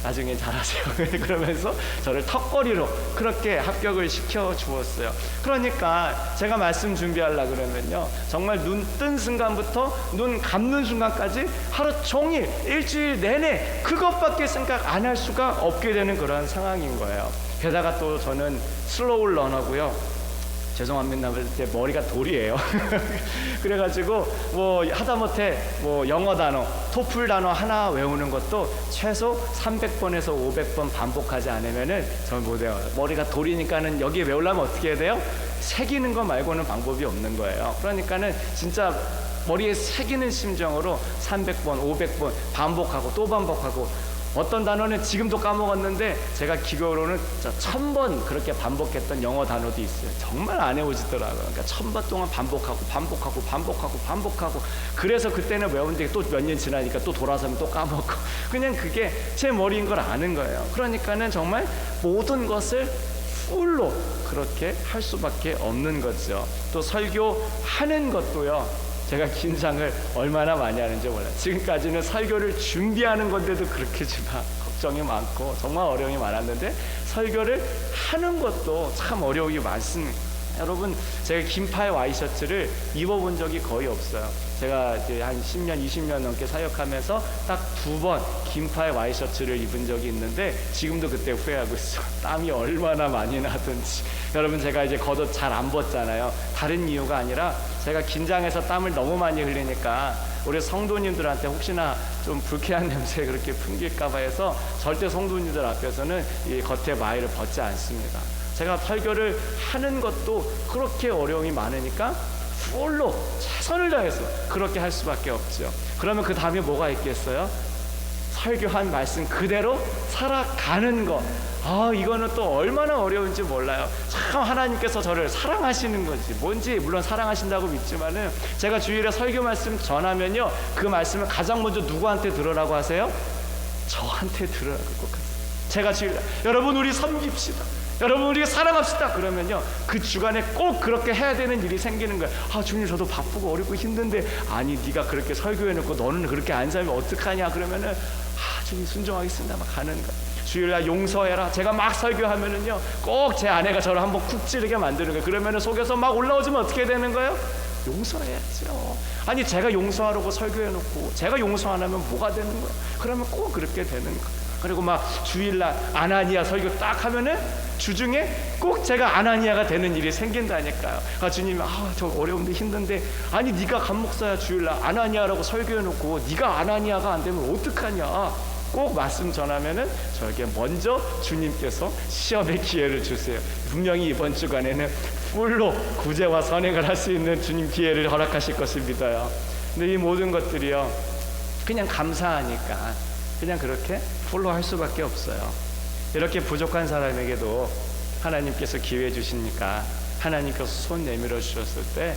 나중에 잘하세요 그러면서 저를 턱걸이로 그렇게 합격을 시켜 주었어요. 그러니까 제가 말씀 준비하려고 그러면요, 정말 눈 뜬 순간부터 눈 감는 순간까지 하루 종일 일주일 내내 그것밖에 생각 안 할 수가 없게 되는 그런 상황인 거예요. 게다가 또 저는 슬로우 러너고요. 죄송합니다. 제 머리가 돌이에요. 그래가지고 뭐 하다못해 뭐 영어 단어, 토플 단어 하나 외우는 것도 최소 300번에서 500번 반복하지 않으면은 저는 못해요. 머리가 돌이니까는 여기 외우려면 어떻게 해야 돼요? 새기는 거 말고는 방법이 없는 거예요. 그러니까는 진짜 머리에 새기는 심정으로 300번, 500번 반복하고 또 반복하고, 어떤 단어는 지금도 까먹었는데 제가 기교로는 1000번 그렇게 반복했던 영어 단어도 있어요. 정말 안 외워지더라고요. 그러니까 1000번 동안 반복하고 그래서 그때는 외웠는데 또 몇 년 지나니까 또 돌아서면 또 까먹고, 그냥 그게 제 머리인 걸 아는 거예요. 그러니까는 정말 모든 것을 풀로 그렇게 할 수밖에 없는 거죠. 또 설교하는 것도요, 제가 긴장을 얼마나 많이 하는지 몰라요. 지금까지는 설교를 준비하는 건데도 그렇게지만 걱정이 많고 정말 어려움이 많았는데 설교를 하는 것도 참 어려움이 많습니다. 여러분, 제가 긴팔 와이셔츠를 입어본 적이 거의 없어요. 제가 이제 한 10년, 20년 넘게 사역하면서 딱 2번 긴팔 와이셔츠를 입은 적이 있는데 지금도 그때 후회하고 있어요. 땀이 얼마나 많이 나든지. 여러분, 제가 이제 겉옷 잘 안 벗잖아요. 다른 이유가 아니라 제가 긴장해서 땀을 너무 많이 흘리니까 우리 성도님들한테 혹시나 좀 불쾌한 냄새 그렇게 풍길까봐 해서 절대 성도님들 앞에서는 이 겉에 마이를 벗지 않습니다. 제가 설교를 하는 것도 그렇게 어려움이 많으니까 풀로 최선을 다해서 그렇게 할 수밖에 없죠. 그러면 그 다음에 뭐가 있겠어요? 설교한 말씀 그대로 살아가는 것. 이거는 또 얼마나 어려운지 몰라요. 참 하나님께서 저를 사랑하시는 건지 뭔지 물론 사랑하신다고 믿지만은, 제가 주일에 설교 말씀 전하면요, 그 말씀을 가장 먼저 누구한테 들으라고 하세요? 저한테 들으라고 꼭 하세요. 제가 주일 여러분 우리 섬깁시다, 여러분 우리 사랑합시다 그러면요, 그 주간에 꼭 그렇게 해야 되는 일이 생기는 거예요. 주님 저도 바쁘고 어렵고 힘든데, 아니 네가 그렇게 설교해놓고 너는 그렇게 안 살면 어떡하냐 그러면은 주님 순종하겠습니다 막 가는 거예요. 주일날 용서해라. 제가 막 설교하면은요, 꼭 제 아내가 저를 한번 쿡 찌르게 만드는 거예요. 그러면은 속에서 막 올라오지면 어떻게 되는 거예요? 용서해야죠. 아니 제가 용서하라고 설교해놓고 제가 용서 안 하면 뭐가 되는 거예요? 그러면 꼭 그렇게 되는 거예요. 그리고 막 주일날 아나니아 설교 딱 하면은 주중에 꼭 제가 아나니아가 되는 일이 생긴다니까요. 주님 저 어려운데 힘든데, 아니 네가 간목사야 주일날 아나니아라고 설교해놓고 네가 아나니아가 안 되면 어떡하냐. 꼭 말씀 전하면은 저에게 먼저 주님께서 시험의 기회를 주세요. 분명히 이번 주간에는 풀로 구제와 선행을 할 수 있는 주님 기회를 허락하실 것을 믿어요. 근데 이 모든 것들이요, 그냥 감사하니까 그냥 그렇게 풀로 할 수밖에 없어요. 이렇게 부족한 사람에게도 하나님께서 기회 주시니까 하나님께서 손 내밀어 주셨을 때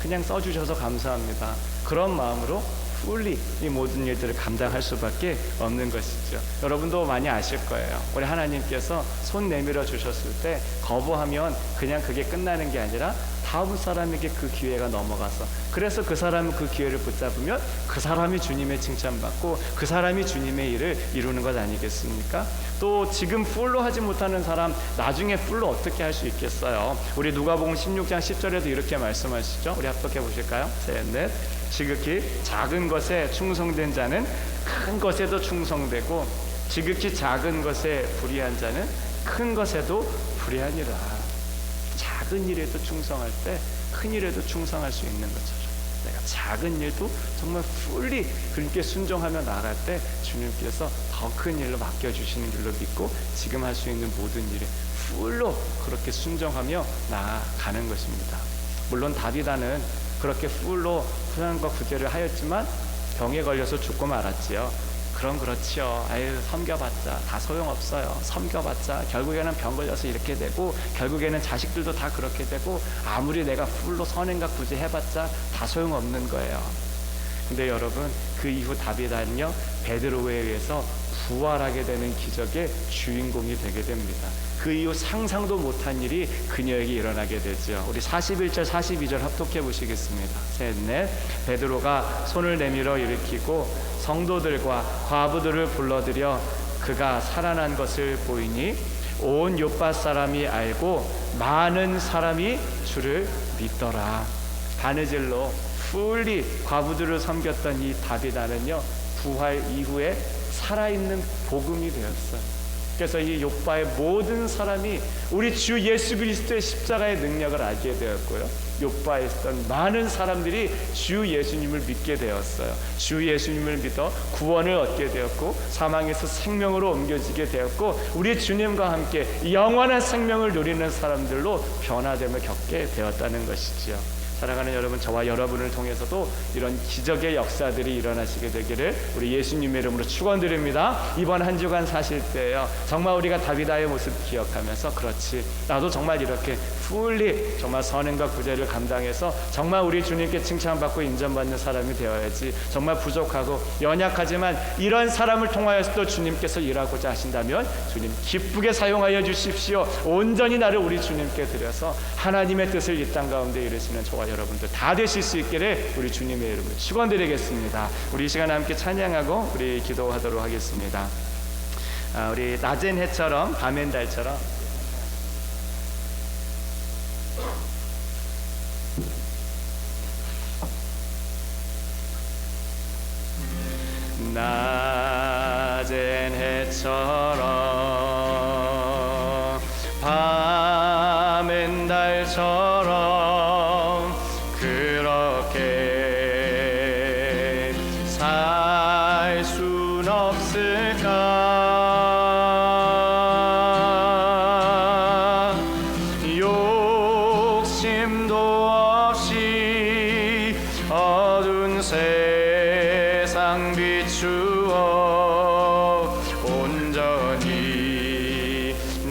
그냥 써주셔서 감사합니다. 그런 마음으로 풀리 이 모든 일들을 감당할 수밖에 없는 것이죠. 여러분도 많이 아실 거예요. 우리 하나님께서 손 내밀어 주셨을 때 거부하면 그냥 그게 끝나는 게 아니라 다음 사람에게 그 기회가 넘어가서, 그래서 그 사람은 그 기회를 붙잡으면 그 사람이 주님의 칭찬받고 그 사람이 주님의 일을 이루는 것 아니겠습니까? 또 지금 풀로 하지 못하는 사람 나중에 풀로 어떻게 할 수 있겠어요? 우리 누가복음 16장 10절에도 이렇게 말씀하시죠. 우리 합독해 보실까요? 셋, 넷. 지극히 작은 것에 충성된 자는 큰 것에도 충성되고 지극히 작은 것에 불의한 자는 큰 것에도 불의하니라. 작은 일에도 충성할 때 큰 일에도 충성할 수 있는 것처럼, 내가 작은 일도 정말 풀리 그렇게 순종하며 나아갈 때 주님께서 더 큰 일로 맡겨주시는 줄로 믿고 지금 할 수 있는 모든 일에 풀로 그렇게 순종하며 나아가는 것입니다. 물론 다비다는 그렇게 풀로 후양과 구제를 하였지만 병에 걸려서 죽고 말았지요. 그럼 그렇지요. 아유, 섬겨봤자 다 소용없어요. 섬겨봤자 결국에는 병 걸려서 이렇게 되고, 결국에는 자식들도 다 그렇게 되고, 아무리 내가 풀로 선행과 구제 해봤자 다 소용없는 거예요. 근데 여러분, 그 이후 다윗은요, 베드로에 의해서 부활하게 되는 기적의 주인공이 되게 됩니다. 그 이후 상상도 못한 일이 그녀에게 일어나게 되죠. 우리 41절 42절 합독해 보시겠습니다. 셋, 넷. 베드로가 손을 내밀어 일으키고 성도들과 과부들을 불러들여 그가 살아난 것을 보이니 온 요파 사람이 알고 많은 사람이 주를 믿더라. 바느질로 풀리 과부들을 섬겼던 이 다비다는요, 부활 이후에 살아있는 복음이 되었어요. 그래서 이 요바의 모든 사람이 우리 주 예수 그리스도의 십자가의 능력을 알게 되었고요, 요바에 있던 많은 사람들이 주 예수님을 믿게 되었어요. 주 예수님을 믿어 구원을 얻게 되었고, 사망에서 생명으로 옮겨지게 되었고, 우리 주님과 함께 영원한 생명을 누리는 사람들로 변화됨을 겪게 되었다는 것이지요. 사랑하는 여러분, 저와 여러분을 통해서도 이런 기적의 역사들이 일어나시게 되기를 우리 예수님의 이름으로 축원드립니다. 이번 한 주간 사실 때요, 정말 우리가 다비다의 모습 기억하면서, 그렇지, 나도 정말 이렇게 풀리 정말 선행과 구제를 감당해서 정말 우리 주님께 칭찬받고 인정받는 사람이 되어야지. 정말 부족하고 연약하지만 이런 사람을 통하여서도 주님께서 일하고자 하신다면 주님 기쁘게 사용하여 주십시오. 온전히 나를 우리 주님께 드려서 하나님의 뜻을 이 땅 가운데 이루시는 저와 여러분들 다 되실 수 있기를 우리 주님의 이름으로 축원드리겠습니다. 우리 이 시간 함께 찬양하고 우리 기도하도록 하겠습니다. 우리 낮은 해처럼 밤엔 달처럼 낮은 해처럼 밤엔 달처럼 그렇게 살 순 없을까? 욕심도 없이 어두운 세상 비추어 온전히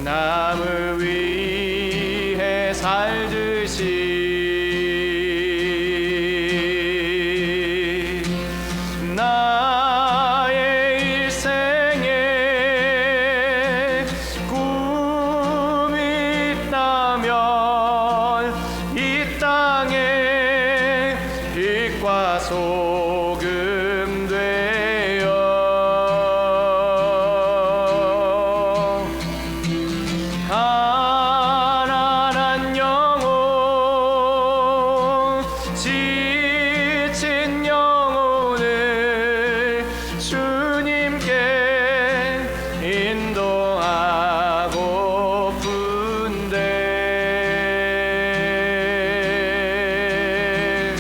남을 위해 살듯이 나의 일생에 꿈이 있다면 이 땅에 빛과 소금 되어 가난한 영혼, 지친 영혼을 주님께 인도하고픈데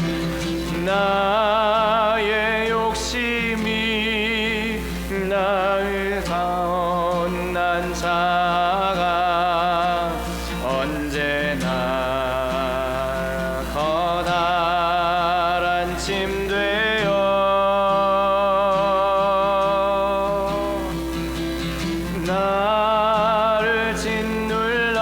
나의 욕심이 나의 가언난 자가 언제나 커다란 짐 되어 나를 짓눌러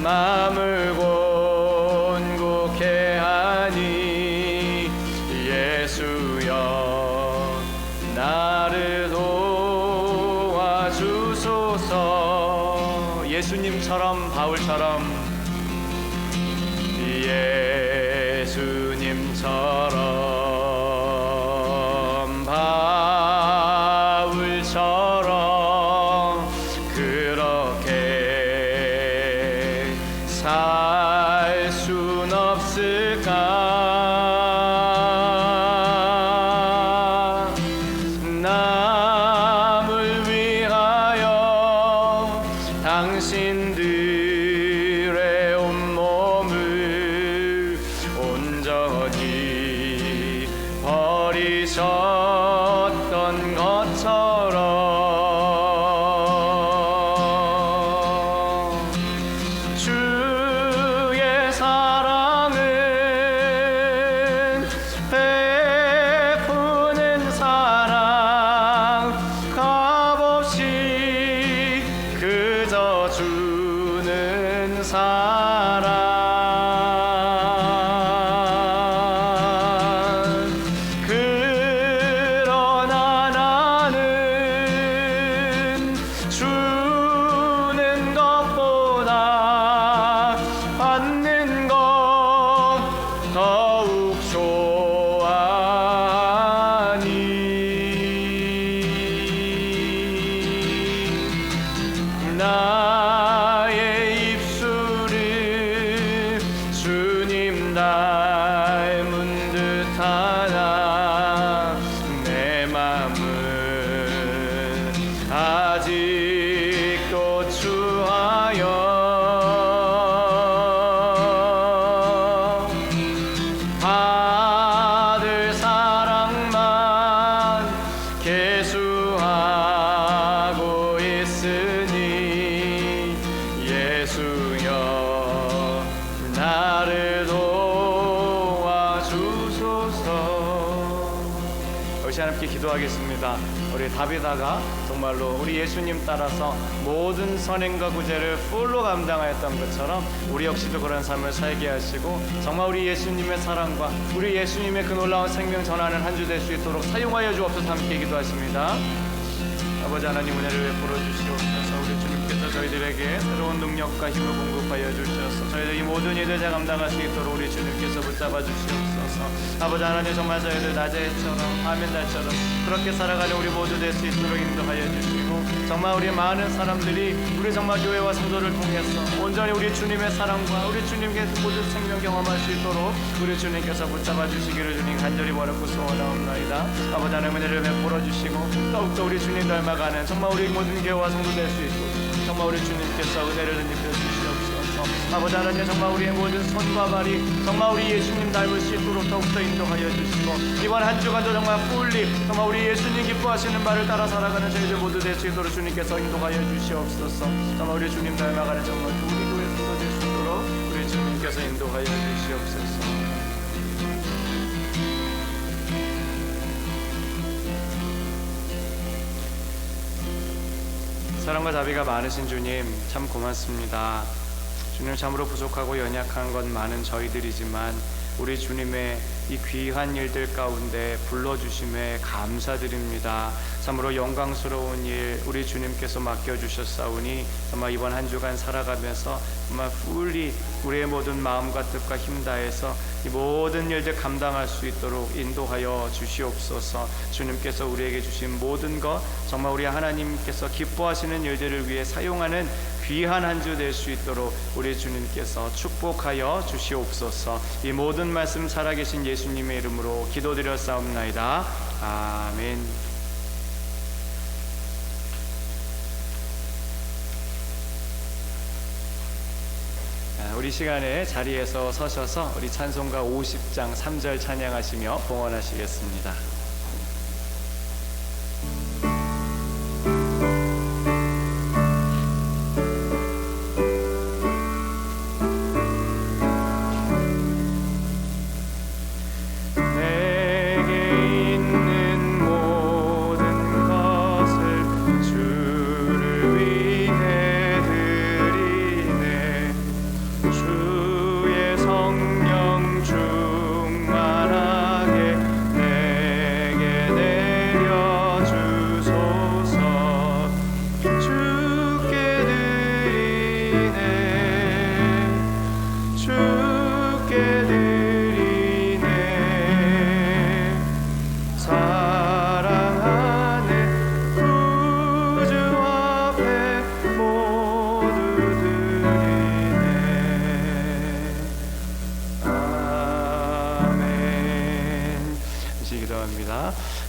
마음을 곤곡해 하니 예수여 나를 도와주소서. 예수님처럼 바울처럼 예수님처럼 바울처럼 그렇게 살 순 없을까? 남을 위하여 당신들의 온몸을 온전히 버리셨던 것처럼 주의 사랑은 베푸는 사랑 시간 함께 기도하겠습니다. 우리 다비다가 정말로 우리 예수님 따라서 모든 선행과 구제를 풀로 감당하였던 것처럼 우리 역시도 그런 삶을 살게 하시고 정말 우리 예수님의 사랑과 우리 예수님의 그 놀라운 생명 전하는 한 주 될 수 있도록 사용하여 주옵소서. 함께 기도하십니다. 아버지 하나님, 은혜를 베풀어 주시옵소서. 우리 주님께서 저희들에게 새로운 능력과 힘을 공급하여 주셔서 저희들 이 모든 일을 다 감당할 수 있도록 우리 주님께서 붙잡아 주시옵소서. 아버지 하나님, 정말 저희들 낮의 해처럼 밤의 달처럼 그렇게 살아가는 우리 모두 될 수 있도록 인도하여 주시고 정말 우리 많은 사람들이 우리 정말 교회와 성도를 통해서 온전히 우리 주님의 사랑과 우리 주님의 모든 생명 경험할 수 있도록 우리 주님께서 붙잡아 주시기를 주님 간절히 원하고 소원하옵나이다. 아버지 하나님, 은혜를 베풀어 주시고 더욱더 우리 주님 닮아가는 정말 우리 모든 교회와 성도 될 수 있도록 정말 우리 주님께서 은혜를 덧입혀 주시옵소서. 아버지 하나님, 정말 우리의 모든 손과 발이 정말 우리 예수님 닮을 수 있도록 더욱더 인도하여 주시고 이번 한 주간도 정말 풀리 정말 우리 예수님 기뻐하시는 말을 따라 살아가는 저희들 모두 될 수 있도록 주님께서 인도하여 주시옵소서. 정말 우리 주님 닮아가는 정말 우리 교회 성도 될 수 있도록 우리 주님께서 인도하여 주시옵소서. 사랑과 자비가 많으신 주님, 참 고맙습니다. 주님, 참으로 부족하고 연약한 건 많은 저희들이지만 우리 주님의 이 귀한 일들 가운데 불러주심에 감사드립니다. 참으로 영광스러운 일 우리 주님께서 맡겨주셨사오니 정말 이번 한 주간 살아가면서 정말 풀리 우리의 모든 마음과 뜻과 힘 다해서 이 모든 일들 감당할 수 있도록 인도하여 주시옵소서. 주님께서 우리에게 주신 모든 것 정말 우리 하나님께서 기뻐하시는 일들을 위해 사용하는 귀한 한 주 될 수 있도록 우리 주님께서 축복하여 주시옵소서. 이 모든 말씀 살아계신 예수님의 이름으로 기도드렸사옵나이다. 아멘. 우리 시간에 자리에서 서셔서 우리 찬송가 50장 3절 찬양하시며 봉헌하시겠습니다.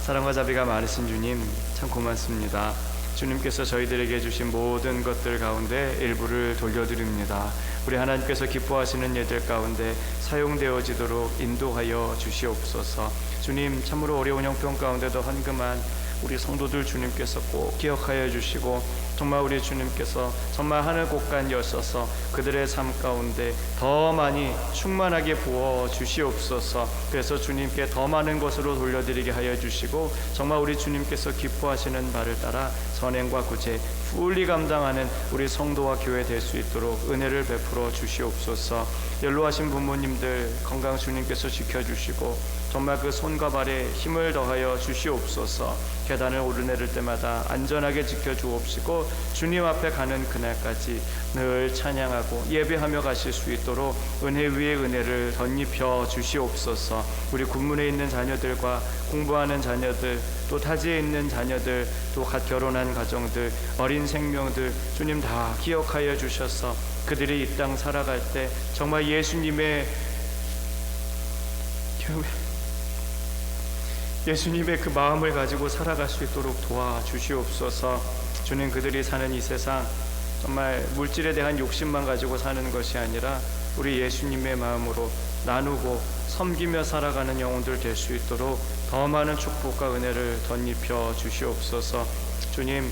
사랑과 자비가 많으신 주님, 참 고맙습니다. 주님께서 저희들에게 주신 모든 것들 가운데 일부를 돌려드립니다. 우리 하나님께서 기뻐하시는 예들 가운데 사용되어지도록 인도하여 주시옵소서. 주님, 참으로 어려운 형편 가운데도 헌금한 우리 성도들 주님께서 꼭 기억하여 주시고 정말 우리 주님께서 정말 하늘 곳간 여셔서 그들의 삶 가운데 더 많이 충만하게 부어 주시옵소서. 그래서 주님께 더 많은 것으로 돌려드리게 하여 주시고 정말 우리 주님께서 기뻐하시는 바를 따라 선행과 구제 풀리 감당하는 우리 성도와 교회 될 수 있도록 은혜를 베풀어 주시옵소서. 연로하신 부모님들 건강 주님께서 지켜주시고 정말 그 손과 발에 힘을 더하여 주시옵소서. 계단을 오르내릴 때마다 안전하게 지켜주옵시고 주님 앞에 가는 그날까지 늘 찬양하고 예배하며 가실 수 있도록 은혜 위에 은혜를 덧입혀 주시옵소서. 우리 군문에 있는 자녀들과 공부하는 자녀들, 또 타지에 있는 자녀들, 또 갓 결혼한 가정들, 어린 생명들 주님 다 기억하여 주셔서 그들이 이 땅 살아갈 때 정말 예수님의 그 마음을 가지고 살아갈 수 있도록 도와주시옵소서. 주님, 그들이 사는 이 세상 정말 물질에 대한 욕심만 가지고 사는 것이 아니라 우리 예수님의 마음으로 나누고 섬기며 살아가는 영혼들 될 수 있도록 더 많은 축복과 은혜를 덧입혀 주시옵소서. 주님,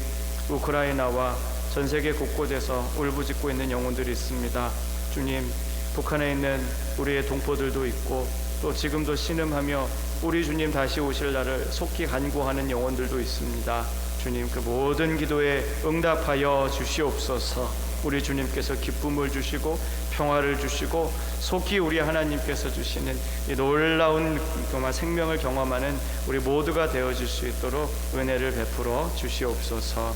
우크라이나와 전 세계 곳곳에서 울부짖고 있는 영혼들이 있습니다. 주님, 북한에 있는 우리의 동포들도 있고 또 지금도 신음하며 우리 주님 다시 오실 날을 속히 간구하는 영혼들도 있습니다. 주님, 그 모든 기도에 응답하여 주시옵소서. 우리 주님께서 기쁨을 주시고 평화를 주시고 속히 우리 하나님께서 주시는 이 놀라운 정말 생명을 경험하는 우리 모두가 되어줄 수 있도록 은혜를 베풀어 주시옵소서.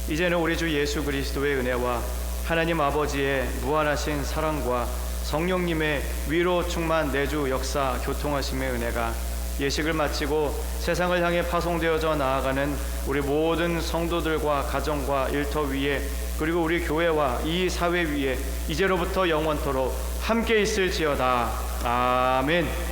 이제는 우리 주 예수 그리스도의 은혜와 하나님 아버지의 무한하신 사랑과 성령님의 위로 충만 내주 역사 교통하심의 은혜가 예식을 마치고 세상을 향해 파송되어져 나아가는 우리 모든 성도들과 가정과 일터 위에, 그리고 우리 교회와 이 사회 위에 이제로부터 영원토록 함께 있을지어다. 아멘.